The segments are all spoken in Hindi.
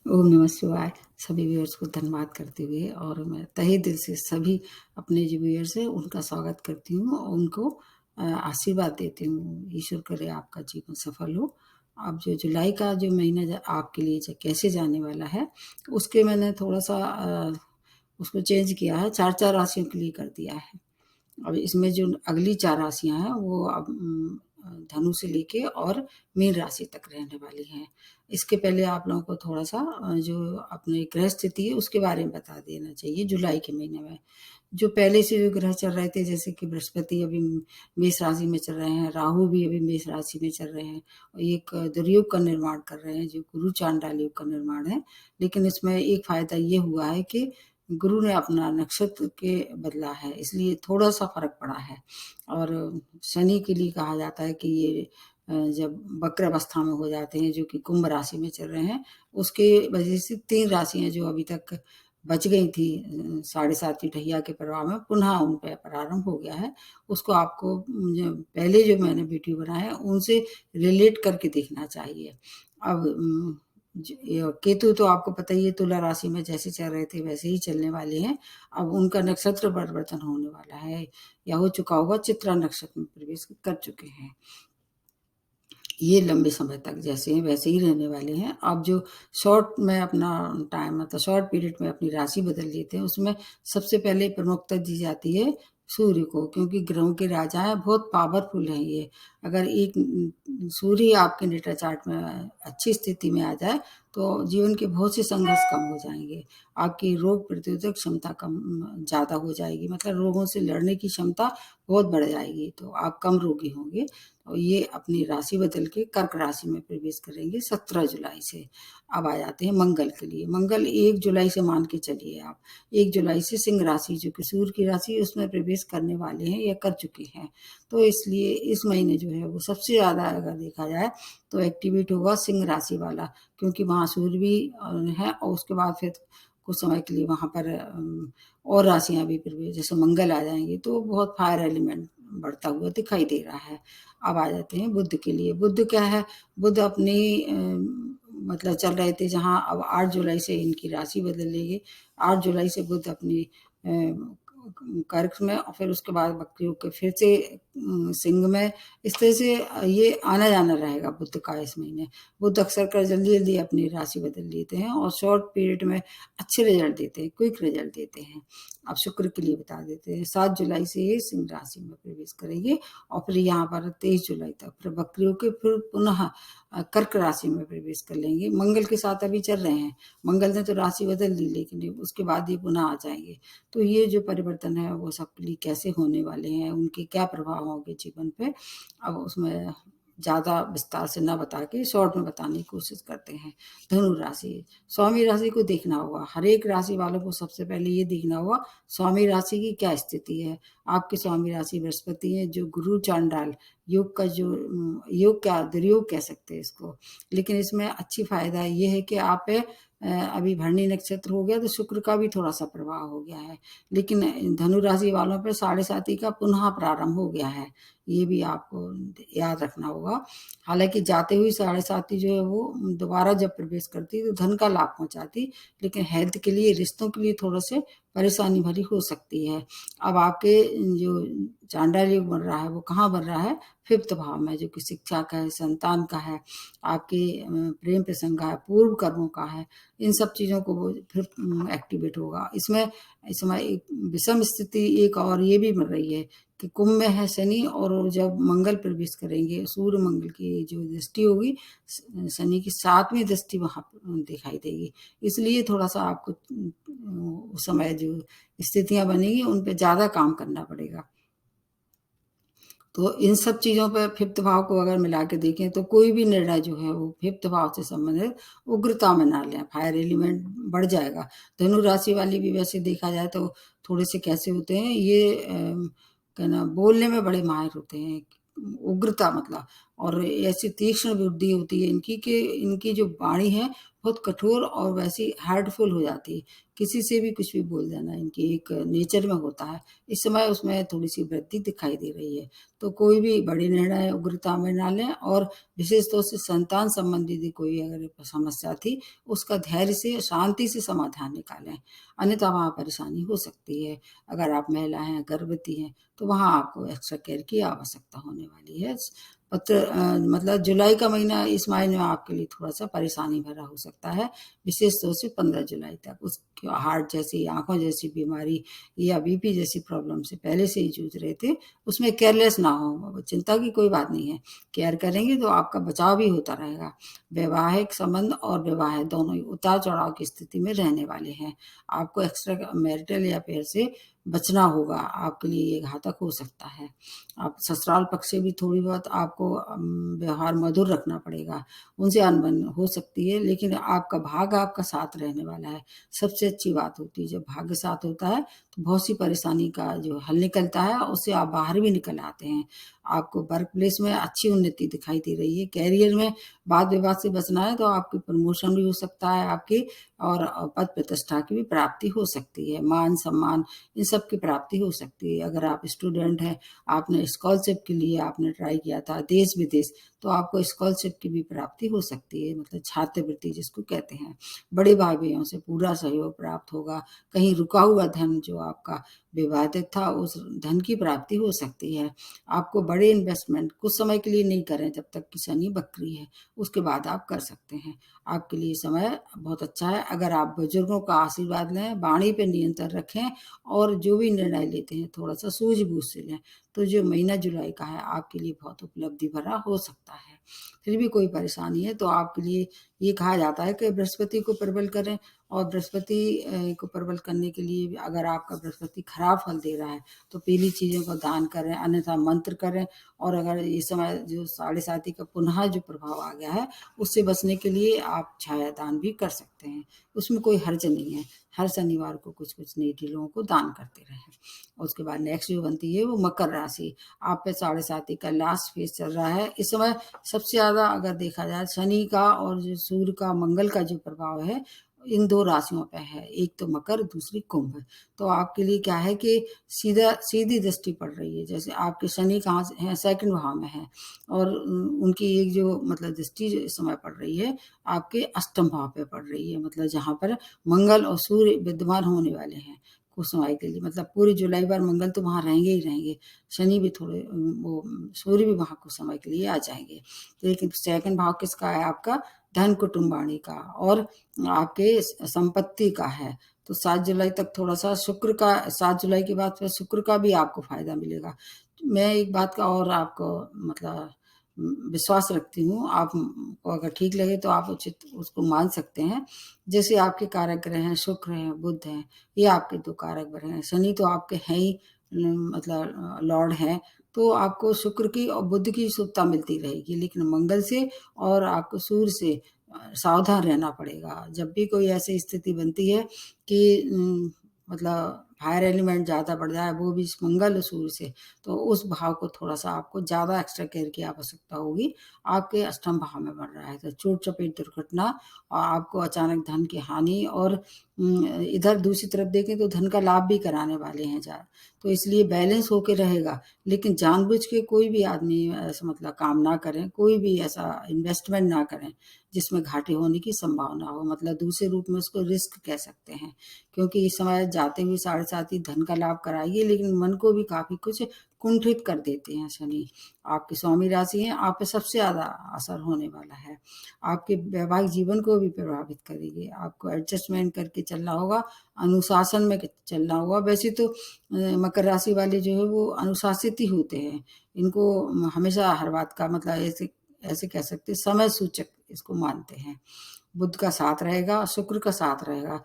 ओम नमः शिवाय। सभी व्यूअर्स को धन्यवाद करते हुए और मैं तहे दिल से सभी अपने जो व्यूअर्स हैं उनका स्वागत करती हूँ और उनको आशीर्वाद देती हूँ। ईश्वर करे आपका जीवन सफल हो। अब जो जुलाई का जो महीना आपके लिए कैसे जाने वाला है, उसके मैंने थोड़ा सा उसको चेंज किया है, 4-4 राशियों के लिए कर दिया है। अब इसमें जो अगली 4 राशियाँ हैं वो अब धनु से लेके और मीन राशि तक रहने वाली हैं। इसके पहले आप लोगों को थोड़ा-सा जो अपनी ग्रह स्थिति है उसके बारे में बता देना चाहिए जुलाई के महीने में। जो पहले से जो ग्रह चल रहे थे, जैसे कि बृहस्पति अभी मेष राशि में चल रहे हैं, राहु भी अभी मेष राशि में चल रहे हैं और एक दुर्योग का निर्माण कर रहे हैं जो गुरु चांडाल योग का निर्माण है। लेकिन इसमें एक फ़ायदा ये हुआ है कि गुरु ने अपना नक्षत्र के बदला है, इसलिए थोड़ा-सा फ़र्क पड़ा है। और शनि के लिए कहा जाता है कि ये जब वक्र अवस्था में हो जाते हैं, जो कि कुंभ राशि में चल रहे हैं, उसके वजह से 3 राशियाँ जो अभी तक बच गई थी साढ़े सातवीं ढैया के प्रभाव में, पुनः उन पे प्रारंभ हो गया है। उसको आपको पहले जो मैंने वीडियो बनाया है, उनसे रिलेट करके देखना चाहिए। अब केतु तो आपको पता ही है, तुला राशि में जैसे चल रहे थे वैसे ही चलने वाले हैं। अब उनका नक्षत्र परिवर्तन होने वाला है या हो चुका होगा, चित्रा नक्षत्र में प्रवेश कर चुके हैं। ये लंबे समय तक जैसे हैं वैसे ही रहने वाले हैं। अब जो शॉर्ट में अपना टाइम मतलब शॉर्ट पीरियड में अपनी राशि बदल लेते हैं, उसमें सबसे पहले प्रमुखता दी जाती है सूर्य को, क्योंकि ग्रहों के राजा हैं, बहुत पावरफुल हैं ये। अगर एक सूर्य आपके नेटा चार्ट में अच्छी स्थिति में आ जाए तो जीवन के बहुत से संघर्ष कम हो जाएंगे। आपकी रोग प्रतिरोधक क्षमता कम ज़्यादा हो जाएगी, मतलब रोगों से लड़ने की क्षमता बहुत बढ़ जाएगी, तो आप कम रोगी होंगे। और ये अपनी राशि बदल के कर्क राशि में प्रवेश करेंगे 17 जुलाई से। अब आ जाते हैं मंगल के लिए। मंगल 1 जुलाई से मान के चलिए आप, 1 जुलाई से सिंह राशि जो कि सूर्य की राशि उसमें प्रवेश करने वाले हैं या कर चुके हैं। तो इसलिए इस महीने जो है वो सबसे ज़्यादा अगर देखा जाए तो एक्टिवेट होगा सिंह राशि वाला, क्योंकि वहाँ सूर्य भी है और उसके बाद फिर कुछ समय के लिए वहाँ पर और राशियाँ भी प्रवेश, जैसे मंगल आ जाएंगे तो बहुत फायर एलिमेंट बढ़ता हुआ दिखाई दे रहा है। अब आ जाते हैं बुध के लिए। बुध क्या है, बुध अपनी मतलब चल रहे थे जहाँ, अब 8 जुलाई से इनकी राशि बदल लेंगे। 8 जुलाई से बुध अपनी कर्क में और फिर उसके बाद बकरी के फिर से सिंह में, इस तरह से ये आना जाना रहेगा बुध का इस महीने। बुध अक्सर कर जल्दी जल्दी अपनी राशि बदल लेते हैं और शॉर्ट पीरियड में अच्छे रिजल्ट देते हैं, क्विक रिजल्ट देते हैं। अब शुक्र के लिए बता देते हैं, 7 जुलाई से ये सिंह राशि में प्रवेश करेंगे और फिर यहाँ पर 23 जुलाई तक फिर बकरियों के फिर पुनः कर्क राशि में प्रवेश कर लेंगे। मंगल के साथ अभी चल रहे हैं, मंगल ने तो राशि बदल दी लेकिन उसके बाद ये पुनः आ जाएंगे। तो ये जो परिवर्तन है वो सबके लिए कैसे होने वाले हैं, उनके क्या प्रभाव होंगे जीवन पे, अब उसमें ज़्यादा विस्तार से ना बता के शॉर्ट में बताने की कोशिश करते हैं। धनु राशि, स्वामी राशि को देखना होगा। हर एक राशि वालों को सबसे पहले ये देखना होगा स्वामी राशि की क्या स्थिति है। आपकी स्वामी राशि बृहस्पति है, जो गुरु चांडाल योग का जो योग क्या दुर्योग कह सकते हैं इसको। लेकिन इसमें अच्छी फायदा ये है कि आप अभी भरणी नक्षत्र हो गया तो शुक्र का भी थोड़ा सा प्रभाव हो गया है, लेकिन धनु राशि वालों पे साढ़े साती का पुनः प्रारंभ हो गया है, ये भी आपको याद रखना होगा। हालांकि जाते हुए साढ़े साती जो है वो दोबारा जब प्रवेश करती तो धन का लाभ पहुंचाती, लेकिन हेल्थ के लिए रिश्तों के लिए थोड़ा से परेशानी भरी हो सकती है। अब आपके जो चांडाल योग बन रहा है वो कहाँ बन रहा है, 5th भाव में, जो कि शिक्षा का है, संतान का है, आपके प्रेम प्रसंग का है, पूर्व कर्मों का है। इन सब चीज़ों को वो फिर एक्टिवेट होगा। इसमें इस समय एक विषम स्थिति एक और ये भी बन रही है कि कुंभ में है शनि, और जब मंगल प्रवेश करेंगे, सूर्य मंगल की जो दृष्टि होगी, शनि की 7वीं दृष्टि वहाँ दिखाई देगी। इसलिए थोड़ा सा आपको उस समय जो स्थितियाँ बनेगी उन पे ज़्यादा काम करना पड़ेगा। तो इन सब चीज़ों पर 5th भाव को अगर मिला के देखें तो कोई भी निर्णय जो है वो 5th भाव से संबंधित उग्रता में ना लें, फायर एलिमेंट बढ़ जाएगा। धनु राशि वाली भी वैसे देखा जाए तो थोड़े से कैसे होते हैं ये, क्या ना, बोलने में बड़े माहिर होते हैं, उग्रता मतलब, और ऐसी तीक्ष्ण बुद्धि होती है इनकी कि इनकी जो वाणी है बहुत कठोर और वैसी हार्टफुल हो जाती है। किसी से भी कुछ भी बोल देना इनकी एक नेचर में होता है। इस समय उसमें थोड़ी-सी वृद्धि दिखाई दे रही है। तो कोई भी बड़े निर्णय उग्रता में ना लें और विशेष तौर से संतान संबंधी भी कोई अगर समस्या थी, उसका धैर्य से, शांति से समाधान निकालें। अन्यथा वहाँ परेशानी हो सकती है। अगर आप महिला हैं, गर्भवती हैं, तो वहाँ आपको एक्स्ट्रा केयर की आवश्यकता होने वाली है। मतलब जुलाई का महीना इस मायने में आपके लिए थोड़ा-सा परेशानी भरा हो सकता है, विशेष तौर से 15 जुलाई तक। उसके हार्ट जैसी, आँखों जैसी बीमारी या बीपी जैसी प्रॉब्लम से पहले से ही जूझ रहे थे, उसमें केयरलेस ना हों। चिंता की कोई बात नहीं है, केयर करेंगे तो आपका बचाव भी होता रहेगा। वैवाहिक संबंध और विवाह दोनों ही उतार-चढ़ाव की स्थिति में रहने वाले हैं। आपको एक्स्ट्रा मैरिटल अफेयर से बचना होगा, आपके लिए ये घातक हो सकता है। आप ससुराल पक्ष से भी थोड़ी बहुत आपको व्यवहार मधुर रखना पड़ेगा, उनसे अनबन हो सकती है, लेकिन आपका भाग्य आपका साथ रहने वाला है। सबसे अच्छी बात होती है, जब भाग्य साथ होता है, तो बहुत सी परेशानी का जो हल निकलता है, उससे आप बाहर भी निकल आते हैं। आपको वर्क प्लेस में अच्छी उन्नति दिखाई दे रही है। करियर में वाद-विवाद से बचना है, तो आपकी प्रमोशन भी हो सकता है आपकी और पद प्रतिष्ठा की भी प्राप्ति हो सकती है। मान-सम्मान इन सब की प्राप्ति हो सकती है। अगर आप स्टूडेंट हैं, आपने स्कॉलरशिप के लिए आपने ट्राई किया था देश-विदेश, तो आपको स्कॉलरशिप की भी प्राप्ति हो सकती है, मतलब छात्रवृत्ति जिसको कहते हैं। बड़े भाई-बहनों से पूरा सहयोग प्राप्त होगा। कहीं रुका हुआ धन जो आपका विवादित था, उस धन की प्राप्ति हो सकती है। आपको बड़े इन्वेस्टमेंट कुछ समय के लिए नहीं करें जब तक कि शनि वक्री है, उसके बाद आप कर सकते हैं। आपके लिए समय बहुत अच्छा है। अगर आप बुजुर्गों का आशीर्वाद लें, वाणी पे नियंत्रण रखें और जो भी निर्णय लेते हैं थोड़ा-सा सूझ-बूझ से लें, तो जो महीना जुलाई का है आपके लिए बहुत उपलब्धि भरा हो सकता है। फिर भी कोई परेशानी है तो आपके लिए ये कहा जाता है कि बृहस्पति को प्रबल करें और बृहस्पति को प्रबल करने के लिए भी अगर आपका बृहस्पति खराब फल दे रहा है, तो पीली चीज़ों का दान करें, अन्यथा मंत्र करें और अगर इस समय जो साढ़े साती का पुनः जो प्रभाव आ गया है, उससे बचने के लिए आप छाया दान भी कर सकते हैं। उसमें कोई हर्ज नहीं है। हर शनिवार को कुछ-कुछ नीडी लोगों को दान करते रहें। और उसके बाद नेक्स्ट जो बनती है वो मकर राशि। आप पे साढ़े साती का लास्ट फेज़ चल रहा है। इस समय सबसे ज़्यादा अगर देखा जाए शनि का और जो सूर्य का, मंगल का जो प्रभाव है, इन 2 राशियों पे है। एक तो मकर, दूसरी कुंभ। तो आपके लिए क्या है कि सीधी दृष्टि पड़ रही है। जैसे आपके शनि कहाँ से हैं, सेकंड भाव में हैं और उनकी एक जो मतलब दृष्टि जो इस समय पड़ रही है, आपके अष्टम भाव पे पड़ रही है। मतलब जहाँ पर मंगल और सूर्य विद्यमान होने वाले हैं कुछ समय के लिए, मतलब पूरी जुलाई भर मंगल तो वहाँ रहेंगे ही रहेंगे। शनि भी थोड़े वो सूर्य भी वहाँ कुछ समय के लिए आ जाएँगे। लेकिन सेकंड भाव किसका है आपका? धन कुटुम्बानी का और आपके संपत्ति का है। तो 7 जुलाई तक थोड़ा-सा शुक्र का 7 जुलाई के बाद फिर शुक्र का भी आपको फ़ायदा मिलेगा। मैं एक बात का और आपको मतलब विश्वास रखती हूँ, आप को अगर ठीक लगे तो आप उचित उसको मान सकते हैं। जैसे आपके कारक ग्रह हैं, शुक्र हैं, बुध हैं, ये आपके 2 कारक ग्रह हैं। शनि तो आपके हैं ही मतलब लॉर्ड हैं, तो आपको शुक्र की और बुध की शुभता मिलती रहेगी, लेकिन मंगल से और आपको सूर्य से सावधान रहना पड़ेगा। जब भी कोई ऐसी स्थिति बनती है कि मतलब फायर एलिमेंट ज़्यादा बढ़ जाए, वो भी मंगल और सूर्य से, तो उस भाव को थोड़ा-सा आपको ज़्यादा एक्स्ट्रा केयर की आवश्यकता होगी। आपके अष्टम भाव में बढ़ रहा है, तो चोट-चपेट, दुर्घटना और आपको अचानक धन की हानि और इधर दूसरी तरफ देखें तो धन का लाभ भी कराने वाले हैं तो इसलिए बैलेंस होके रहेगा। लेकिन जानबूझ के कोई भी आदमी ऐसा मतलब काम ना करें, कोई भी ऐसा इन्वेस्टमेंट ना करें, जिसमें घाटे होने की संभावना हो। मतलब दूसरे रूप में उसको रिस्क कह सकते हैं, क्योंकि इस समय जाते हुए साढ़े साती धन का लाभ कराएगी, लेकिन मन को भी काफ़ी कुछ कुंठित कर देते हैं शनि। आपकी स्वामी राशि है, आप पे सबसे ज़्यादा असर होने वाला है। आपके वैवाहिक जीवन को भी प्रभावित करेगी। आपको एडजस्टमेंट करके चलना होगा, अनुशासन में चलना होगा। वैसे तो मकर राशि वाले जो है वो अनुशासित ही होते हैं। इनको हमेशा हर बात का मतलब ऐसे ऐसे कह सकते हैं समय सूचक इसको मानते हैं। बुध का साथ रहेगा, शुक्र का साथ रहेगा।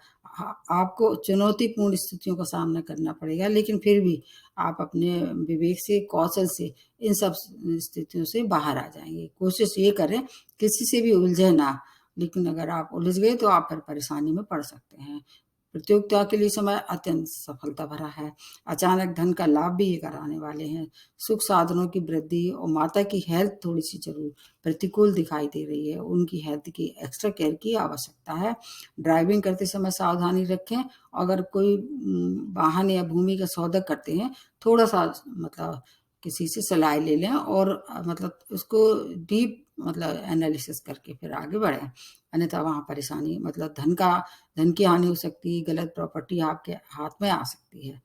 आपको चुनौतीपूर्ण स्थितियों का सामना करना पड़ेगा, लेकिन फिर भी आप अपने विवेक से, कौशल से इन सब स्थितियों से बाहर आ जाएँगे। कोशिश ये करें किसी से भी उलझे ना, लेकिन अगर आप उलझ गए तो आप फिर परेशानी में पड़ सकते हैं। प्रतियोगिता के लिए समय अत्यंत सफलता भरा है। अचानक धन का लाभ भी ये कराने वाले हैं। सुख साधनों की वृद्धि और माता की हेल्थ थोड़ी-सी ज़रूर प्रतिकूल दिखाई दे रही है। उनकी हेल्थ की एक्स्ट्रा केयर की आवश्यकता है। ड्राइविंग करते समय सावधानी रखें। अगर कोई वाहन या भूमि का सौदा करते हैं, थोड़ा-सा मतलब किसी से सलाह ले लें और मतलब उसको डीप मतलब एनालिसिस करके फिर आगे बढ़ें। अन्यथा वहाँ परेशानी मतलब धन की हानि हो सकती है, गलत प्रॉपर्टी आपके हाथ में आ सकती है।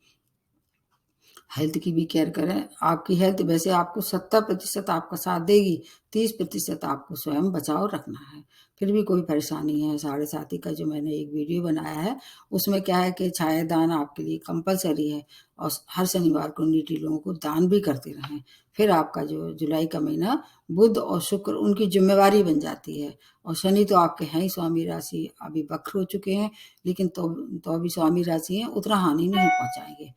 हेल्थ की भी केयर करें। आपकी हेल्थ वैसे आपको 70% आपका साथ देगी, 30% आपको स्वयं बचाव रखना है। फिर भी कोई परेशानी है, साढ़े साथी का जो मैंने एक वीडियो बनाया है, उसमें क्या है कि छायादान आपके लिए कंपल्सरी है और हर शनिवार को नीडी लोगों को दान भी करते रहें। फिर आपका जो जुलाई का महीना बुध और शुक्र उनकी ज़िम्मेवारी बन जाती है और शनि तो आपके हैं ही स्वामी राशि, अभी वक्र हो चुके हैं, लेकिन तो भी स्वामी राशि हैं, उतना हानि नहीं पहुँचाएँगे।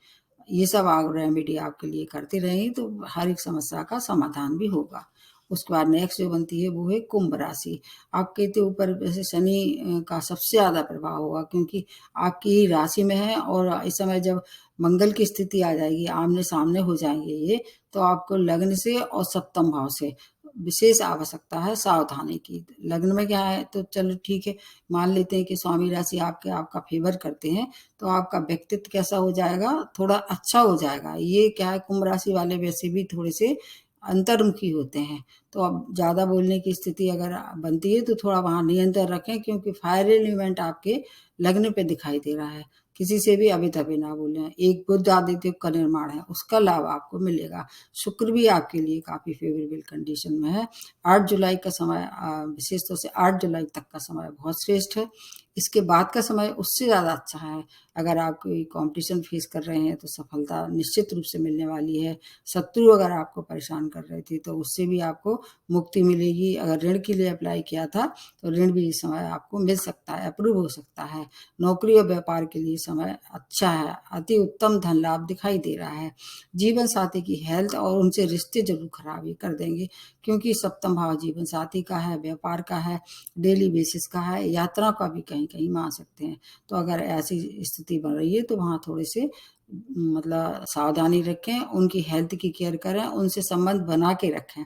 ये सब आप रेमेडी आपके लिए करते रहें तो हर एक समस्या का समाधान भी होगा। उसके बाद नेक्स्ट जो बनती है वो है कुंभ राशि। आपके तो ऊपर वैसे शनि का सबसे ज़्यादा प्रभाव होगा क्योंकि आपकी ही राशि में है और इस समय जब मंगल की स्थिति आ जाएगी, आमने-सामने हो जाएँगे ये, तो आपको लग्न से और सप्तम भाव से विशेष आवश्यकता है सावधानी की। लग्न में क्या है तो चलो ठीक है, मान लेते हैं कि स्वामी राशि आपका फ़ेवर करते हैं, तो आपका व्यक्तित्व कैसा हो जाएगा, थोड़ा अच्छा हो जाएगा। ये क्या है कुंभ राशि वाले वैसे भी थोड़े-से अंतर्मुखी होते हैं, तो अब ज़्यादा बोलने की स्थिति अगर बनती है तो थोड़ा वहाँ नियंत्रण रखें क्योंकि फायर एलिमेंट आपके लगने पे दिखाई दे रहा है। किसी से भी अभी-तभी ना बोलें। एक बुध आदित्य का निर्माण है, उसका लाभ आपको मिलेगा। शुक्र भी आपके लिए काफ़ी फ़ेवरेबल कंडीशन में है। 8 जुलाई का समय विशेष तौर से 8 जुलाई तक का समय बहुत श्रेष्ठ है। इसके बाद का समय उससे ज़्यादा अच्छा है। अगर आप कोई कॉम्पिटिशन फेस कर रहे हैं तो सफलता निश्चित रूप से मिलने वाली है। शत्रु अगर आपको परेशान कर रहे थे तो उससे भी आपको मुक्ति मिलेगी। अगर ऋण के लिए अप्लाई किया था तो ऋण भी इस समय आपको मिल सकता है, अप्रूव हो सकता है। नौकरी और व्यापार के लिए समय अच्छा है, अति उत्तम धन लाभ दिखाई दे रहा है। जीवन साथी की हेल्थ और उनसे रिश्ते ज़रूर खराब ही कर देंगे क्योंकि सप्तम भाव जीवन साथी का है, व्यापार का है, डेली बेसिस का है, यात्रा का भी कहीं-कहीं मान सकते हैं। तो अगर ऐसी स्थिति बन रही है तो वहाँ थोड़े से मतलब सावधानी रखें, उनकी हेल्थ की केयर करें, उनसे संबंध बना के रखें।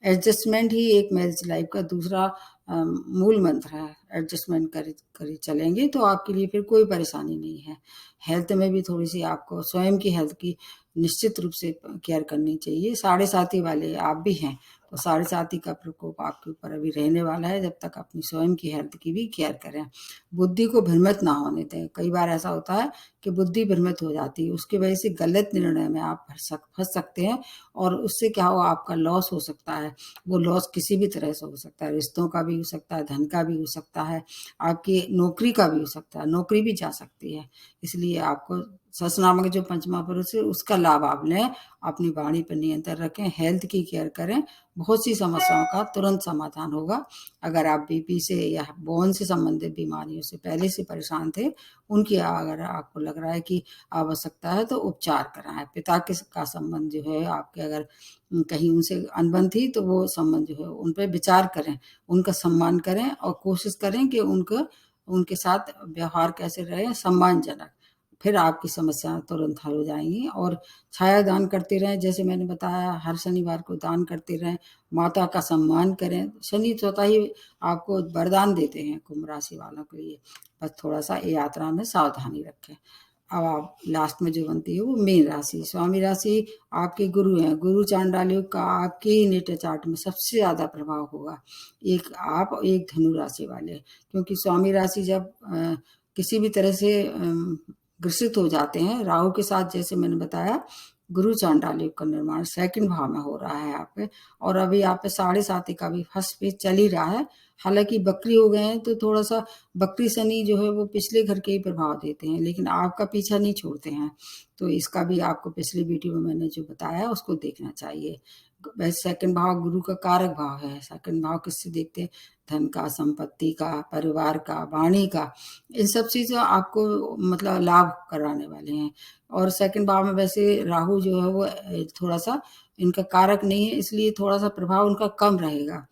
एडजस्टमेंट ही एक मैरिज लाइफ का दूसरा मूल मंत्र है। एडजस्टमेंट करे करे चलेंगे तो आपके लिए फिर कोई परेशानी नहीं है। हेल्थ में भी थोड़ी-सी आपको स्वयं की हेल्थ की निश्चित रूप से केयर करनी चाहिए। साढ़े साथी वाले आप भी हैं, तो साढ़े साथी का प्रकोप आपके ऊपर अभी रहने वाला है, जब तक अपनी स्वयं की हेल्थ की भी केयर करें। बुद्धि को भ्रमित ना होने दें। कई बार ऐसा होता है कि बुद्धि भ्रमित हो जाती है, उसकी वजह से गलत निर्णय में आप फँस सकते हैं और उससे क्या हो आपका लॉस हो सकता है। वो लॉस किसी भी तरह से हो सकता है, रिश्तों का भी हो सकता है, धन का भी हो सकता है, आपकी नौकरी का भी हो सकता है, नौकरी भी जा सकती है। इसलिए आपको सस नामक जो पंचमा पुरुष है उसका लाभ आप लें, अपनी वाणी पर नियंत्रण रखें, हेल्थ की केयर करें, बहुत सी समस्याओं का तुरंत समाधान होगा। अगर आप बीपी से या बोन से संबंधित बीमारियों से पहले से परेशान थे, उनकी अगर आपको लग रहा है कि आवश्यकता है तो उपचार कराएँ। पिता के का संबंध जो है आपके अगर कहीं उनसे अनबन थी तो वो संबंध जो है उन पे विचार करें, उनका सम्मान करें और कोशिश करें कि उनके साथ व्यवहार कैसे रहे सम्मानजनक। फिर आपकी समस्याएँ तुरंत हल हो जाएँगी और छाया दान करते रहें, जैसे मैंने बताया हर शनिवार को दान करते रहें, माता का सम्मान करें। शनि स्वतः ही आपको वरदान देते हैं कुंभ राशि वालों के लिए, बस थोड़ा-सा यात्रा में सावधानी रखें। अब आप लास्ट में जो बनती है वो मीन राशि। स्वामी राशि आपके गुरु हैं, गुरु चांडाल योग का आपके ही नेटल चार्ट में सबसे ज़्यादा प्रभाव होगा। एक आप और एक धनु राशि वाले, क्योंकि स्वामी राशि जब किसी भी तरह से ग्रसित हो जाते हैं, राहु के साथ जैसे मैंने बताया गुरु चांडाल योग का निर्माण सेकंड भाव में हो रहा है आप पे और अभी आप पे साढ़े साती का भी फर्स्ट फेज चल ही रहा है। हालाँकि वक्री हो गए हैं तो थोड़ा-सा वक्री शनि जो है वो पिछले घर के ही प्रभाव देते हैं, लेकिन आपका पीछा नहीं छोड़ते हैं। तो इसका भी आपको पिछली वीडियो में मैंने जो बताया उसको देखना चाहिए। वैसे सेकंड भाव गुरु का कारक भाव है। सेकंड भाव किससे देखते हैं? धन का, संपत्ति का, परिवार का, वाणी का, इन सब चीज़ें आपको मतलब लाभ कराने वाले हैं। और सेकंड भाव में वैसे राहु जो है वो थोड़ा-सा इनका कारक नहीं है, इसलिए थोड़ा-सा प्रभाव उनका कम रहेगा।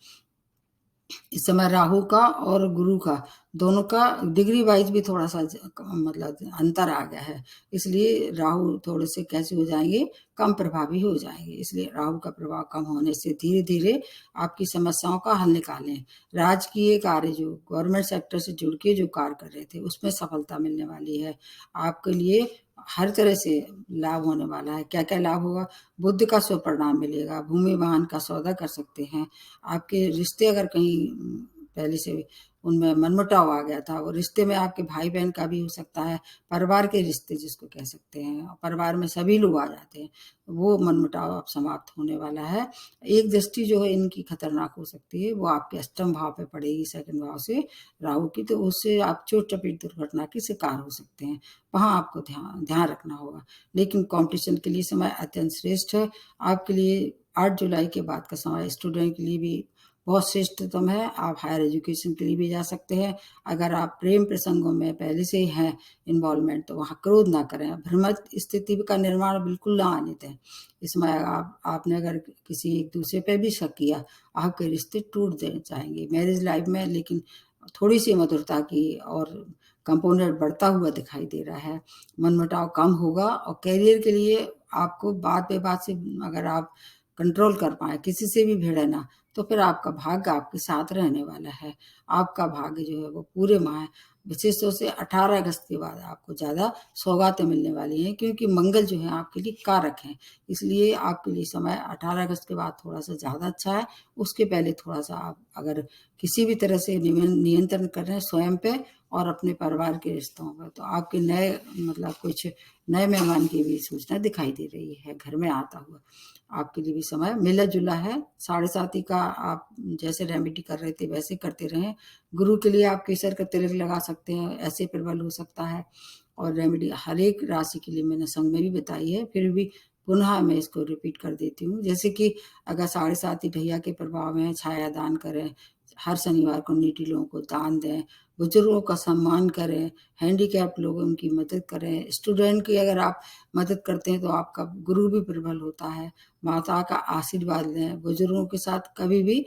इस समय राहु का और गुरु का दोनों का डिग्री वाइज भी थोड़ा सा मतलब अंतर आ गया है, इसलिए राहु थोड़े से कैसे हो जाएंगे, कम प्रभावी हो जाएंगे। इसलिए राहु का प्रभाव कम होने से धीरे धीरे आपकी समस्याओं का हल निकालें। राजकीय कार्य जो गवर्नमेंट सेक्टर से जुड़ के जो कार्य कर रहे थे उसमें सफलता मिलने वाली है। आपके लिए हर तरह से लाभ होने वाला है। क्या क्या लाभ होगा? बुद्ध का स्वपरिणाम मिलेगा, भूमि वाहन का सौदा कर सकते हैं। आपके रिश्ते अगर कहीं पहले से उनमें मनमुटाव आ गया था, वो रिश्ते में आपके भाई बहन का भी हो सकता है, परिवार के रिश्ते जिसको कह सकते हैं, परिवार में सभी लोग आ जाते हैं, वो मनमुटाव अब समाप्त होने वाला है। एक दृष्टि जो है इनकी खतरनाक हो सकती है, वो आपके अष्टम भाव पे पड़ेगी, सेकंड भाव से राहु की, तो उससे आप चोट चपेट दुर्घटना के शिकार हो सकते हैं। वहां आपको ध्यान ध्यान रखना होगा। लेकिन कंपटीशन के लिए समय अत्यंत श्रेष्ठ है। आपके लिए 8 जुलाई के बाद का समय स्टूडेंट के लिए भी बहुत श्रेष्ठतम है। आप हायर एजुकेशन के लिए भी जा सकते हैं। अगर आप प्रेम प्रसंगों में पहले से ही हैं इन्वॉल्वमेंट, तो वहाँ क्रोध ना करें, भ्रमित स्थिति का निर्माण बिल्कुल ना आने दें। इसमें आपने अगर किसी एक दूसरे पे भी शक किया, आपके रिश्ते टूट जाएंगे मैरिज लाइफ में। लेकिन थोड़ी सी मधुरता की और कंपोनेंट बढ़ता हुआ दिखाई दे रहा है। मनमुटाव कम होगा और करियर के लिए आपको बात पे बात से अगर आप कंट्रोल कर पाए, किसी से भी भिड़े ना, तो फिर आपका भाग्य आपके साथ रहने वाला है। आपका भाग्य जो है वो पूरे माह विशेष रूप से 18 अगस्त के बाद आपको ज़्यादा सौगातें मिलने वाली हैं, क्योंकि मंगल जो है आपके लिए कारक है। इसलिए आपके लिए समय 18 अगस्त के बाद थोड़ा सा ज़्यादा अच्छा है। उसके पहले थोड़ा सा आप अगर किसी भी तरह से नियंत्रण कर रहे हैं स्वयं पे और अपने परिवार के रिश्तों पर, तो आपके नए मतलब कुछ नए मेहमान की भी सूचना दिखाई दे रही है घर में आता हुआ। आपके लिए भी समय मिला जुला है। 7.5 का आप जैसे रेमेडी कर रहे थे वैसे करते रहें। गुरु के लिए आप केसर का तिलक लगा सकते हैं, ऐसे प्रबल हो सकता है। और रेमेडी हर एक राशि के लिए मैंने संग में भी बताई है, फिर भी पुनः मैं इसको रिपीट कर देती हूँ। जैसे कि अगर 7.5 ढैया के प्रभाव में छाया दान करें, हर शनिवार को नीडी लोगों को दान दें, बुजुर्गों का सम्मान करें, हैंडीकैप लोगों की मदद करें, स्टूडेंट की अगर आप मदद करते हैं तो आपका गुरु भी प्रबल होता है। माता का आशीर्वाद लें, बुजुर्गों के साथ कभी भी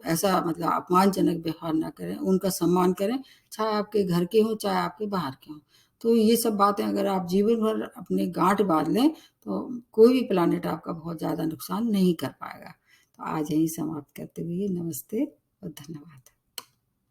ऐसा मतलब अपमानजनक व्यवहार ना करें, उनका सम्मान करें, चाहे आपके घर के हों चाहे आपके बाहर के हों। तो ये सब बातें अगर आप जीवन भर अपने गांठ बांध लें तो कोई भी प्लानिट आपका बहुत ज़्यादा नुकसान नहीं कर पाएगा। तो आज यहीं समाप्त करते हुए नमस्ते और धन्यवाद।